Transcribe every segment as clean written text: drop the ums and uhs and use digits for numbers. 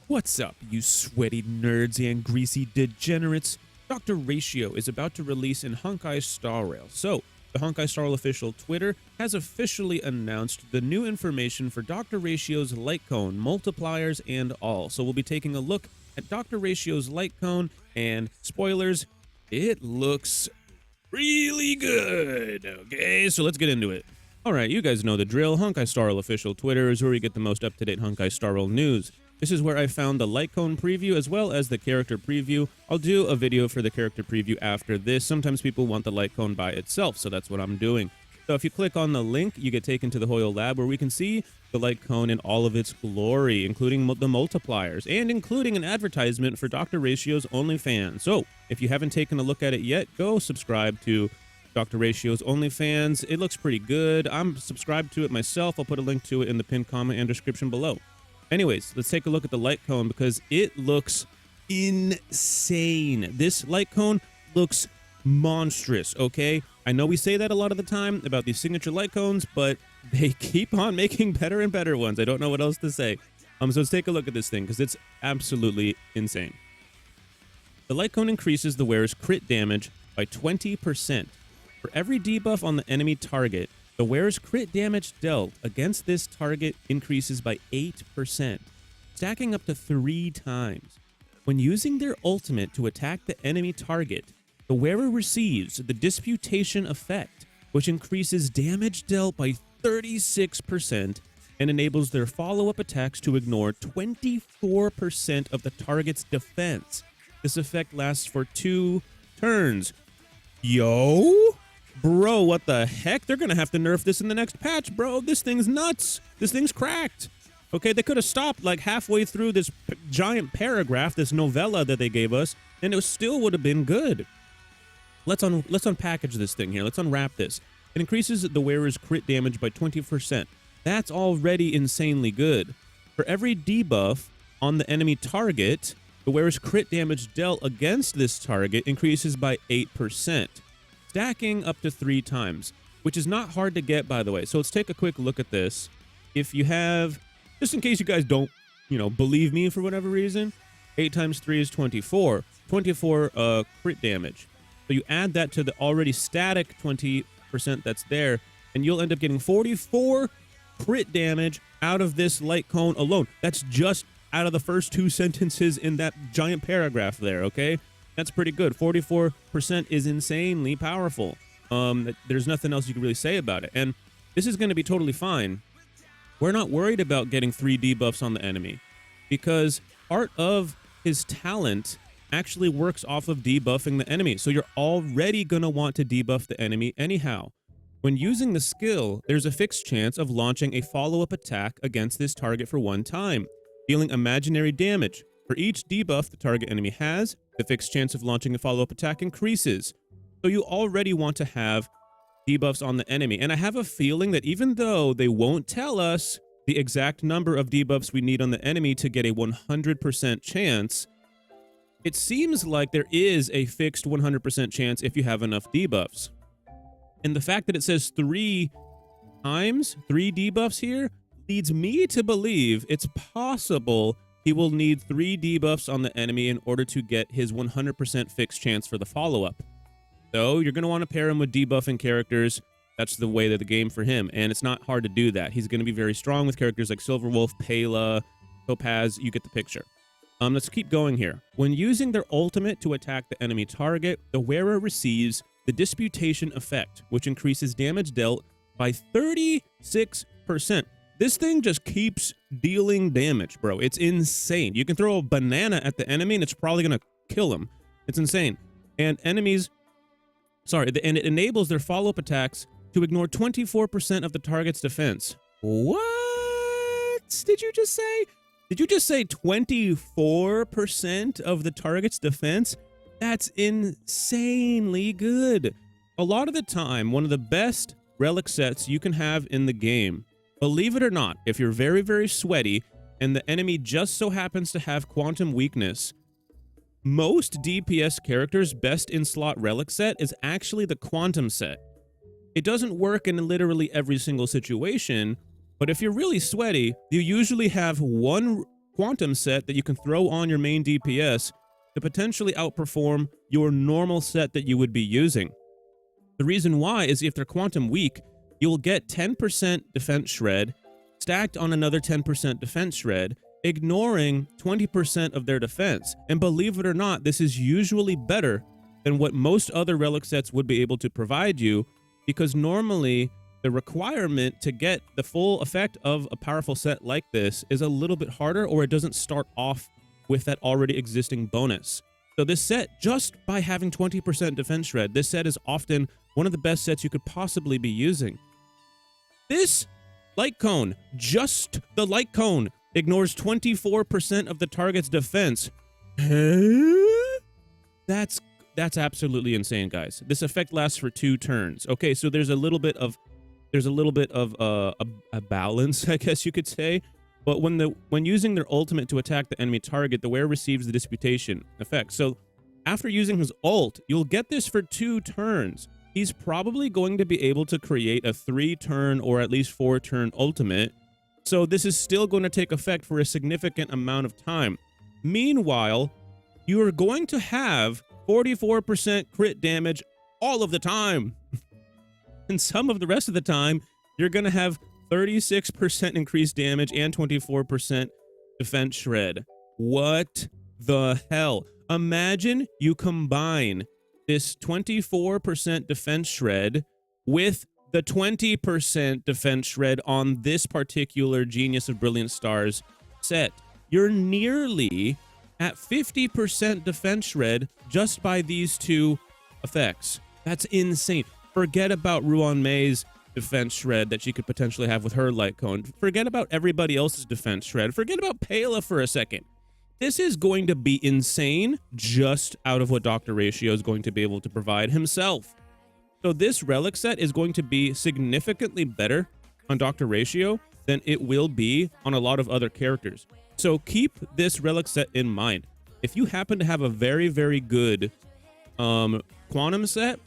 What's up, you sweaty nerds and greasy degenerates? Dr. Ratio is about to release in Honkai Star Rail. So, the Honkai Star Rail official Twitter has officially announced the new information for Dr. Ratio's light cone, multipliers, and all. So we'll be taking a look at Dr. Ratio's light cone, and spoilers, it looks really good. Okay, so let's get into it. Alright, you guys know the drill. Honkai Star Rail official Twitter is where we get the most up-to-date Honkai Star Rail news. This is where I found the light cone preview as well as the character preview. I'll do a video for the character preview after this. Sometimes people want the light cone by itself, so that's what I'm doing. So if you click on the link, you get taken to the Hoyo Lab where we can see the light cone in all of its glory, including the multipliers, and including an advertisement for Dr. Ratio's OnlyFans. So if you haven't taken a look at it yet, go subscribe to Dr. Ratio's OnlyFans. It looks pretty good. I'm subscribed to it myself. I'll put a link to it in the pinned comment and description below. Anyways, let's take a look at the light cone because it looks insane. This light cone looks monstrous, okay? I know we say that a lot of the time about these signature light cones, but they keep on making better and better ones. I don't know what else to say. So let's take a look at this thing because it's absolutely insane. The light cone increases the wearer's crit damage by 20%. For every debuff on the enemy target, the wearer's crit damage dealt against this target increases by 8%, stacking up to 3 times. When using their ultimate to attack the enemy target, the wearer receives the Disputation effect, which increases damage dealt by 36% and enables their follow-up attacks to ignore 24% of the target's defense. This effect lasts for 2 turns. Yo? Bro, what the heck? They're gonna have to nerf this in the next patch, bro. This thing's nuts. This thing's cracked. Okay, they could have stopped like halfway through this giant paragraph, this novella that they gave us, and it still would have been good. Let's unpackage this thing here. Let's unwrap this. It increases the wearer's crit damage by 20%. That's already insanely good. For every debuff on the enemy target, the wearer's crit damage dealt against this target increases by 8%. Stacking up to 3 times, which is not hard to get, by the way. So let's take a quick look at this. If you have, just in case you guys don't, believe me for whatever reason, 8 times 3 is 24. 24 crit damage. So you add that to the already static 20% that's there, and you'll end up getting 44 crit damage out of this light cone alone. That's just out of the first 2 sentences in that giant paragraph there, okay? That's pretty good. 44% is insanely powerful. There's nothing else you can really say about it. And this is going to be totally fine. We're not worried about getting 3 debuffs on the enemy because part of his talent actually works off of debuffing the enemy. So you're already going to want to debuff the enemy anyhow. When using the skill, there's a fixed chance of launching a follow-up attack against this target for 1 time, dealing imaginary damage. For each debuff the target enemy has, the fixed chance of launching a follow-up attack increases. So you already want to have debuffs on the enemy. And I have a feeling that even though they won't tell us the exact number of debuffs we need on the enemy to get a 100% chance, it seems like there is a fixed 100% chance if you have enough debuffs. And the fact that it says 3 times, 3 debuffs here, leads me to believe it's possible he will need 3 debuffs on the enemy in order to get his 100% fixed chance for the follow-up. So you're going to want to pair him with debuffing characters. That's the way of the game for him, and it's not hard to do that. He's going to be very strong with characters like Silverwolf, Pela, Topaz. You get the picture. Let's keep going here. When using their ultimate to attack the enemy target, the wearer receives the Disputation effect, which increases damage dealt by 36%. This thing just keeps dealing damage, bro. It's insane. You can throw a banana at the enemy and it's probably going to kill him. It's insane. And and it enables their follow-up attacks to ignore 24% of the target's defense. What did you just say? Did you just say 24% of the target's defense? That's insanely good. A lot of the time, one of the best relic sets you can have in the game, believe it or not, if you're very, very sweaty and the enemy just so happens to have quantum weakness, most DPS characters' best in slot relic set is actually the quantum set. It doesn't work in literally every single situation, but if you're really sweaty, you usually have one quantum set that you can throw on your main DPS to potentially outperform your normal set that you would be using. The reason why is if they're quantum weak, you'll get 10% defense shred stacked on another 10% defense shred, ignoring 20% of their defense. And believe it or not, this is usually better than what most other relic sets would be able to provide you, because normally the requirement to get the full effect of a powerful set like this is a little bit harder, or it doesn't start off with that already existing bonus. So this set, just by having 20% defense shred, this set is often one of the best sets you could possibly be using. This light cone, just the light cone, ignores 24% of the target's defense. That's absolutely insane, guys. This effect lasts for 2 turns. Okay, so there's a little bit of a balance, I guess you could say. But when using their ultimate to attack the enemy target, the wearer receives the disputation effect. So after using his ult, you'll get this for 2 turns. He's probably going to be able to create a 3-turn or at least 4-turn ultimate. So this is still going to take effect for a significant amount of time. Meanwhile, you are going to have 44% crit damage all of the time. And some of the rest of the time, you're going to have 36% increased damage and 24% defense shred. What the hell? Imagine you combine this 24% defense shred with the 20% defense shred on this particular Genius of Brilliant Stars set. You're nearly at 50% defense shred just by these 2 effects. That's insane. Forget about Ruan May's defense shred that she could potentially have with her light cone. Forget about everybody else's defense shred. Forget about Pela for a second. This is going to be insane just out of what Dr. Ratio is going to be able to provide himself. So this relic set is going to be significantly better on Dr. Ratio than it will be on a lot of other characters. So keep this relic set in mind. If you happen to have a very, very good quantum set,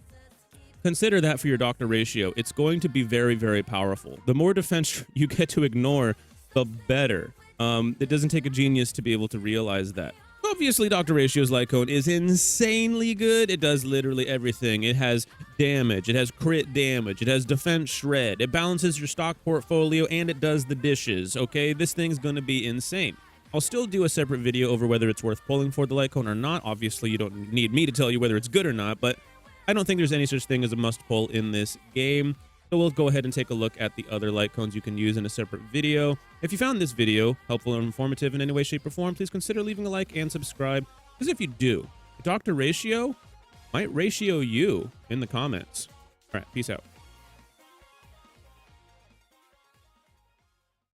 consider that for your Dr. Ratio. It's going to be very, very powerful. The more defense you get to ignore, the better. It doesn't take a genius to be able to realize that. Obviously, Dr. Ratio's light cone is insanely good. It does literally everything. It has damage. It has crit damage. It has defense shred. It balances your stock portfolio, and it does the dishes, okay? This thing's going to be insane. I'll still do a separate video over whether it's worth pulling for the light cone or not. Obviously, you don't need me to tell you whether it's good or not, but I don't think there's any such thing as a must pull in this game. So we'll go ahead and take a look at the other light cones you can use in a separate video. If you found this video helpful or informative in any way, shape, or form, please consider leaving a like and subscribe. Because if you do, Dr. Ratio might ratio you in the comments. All right, peace out.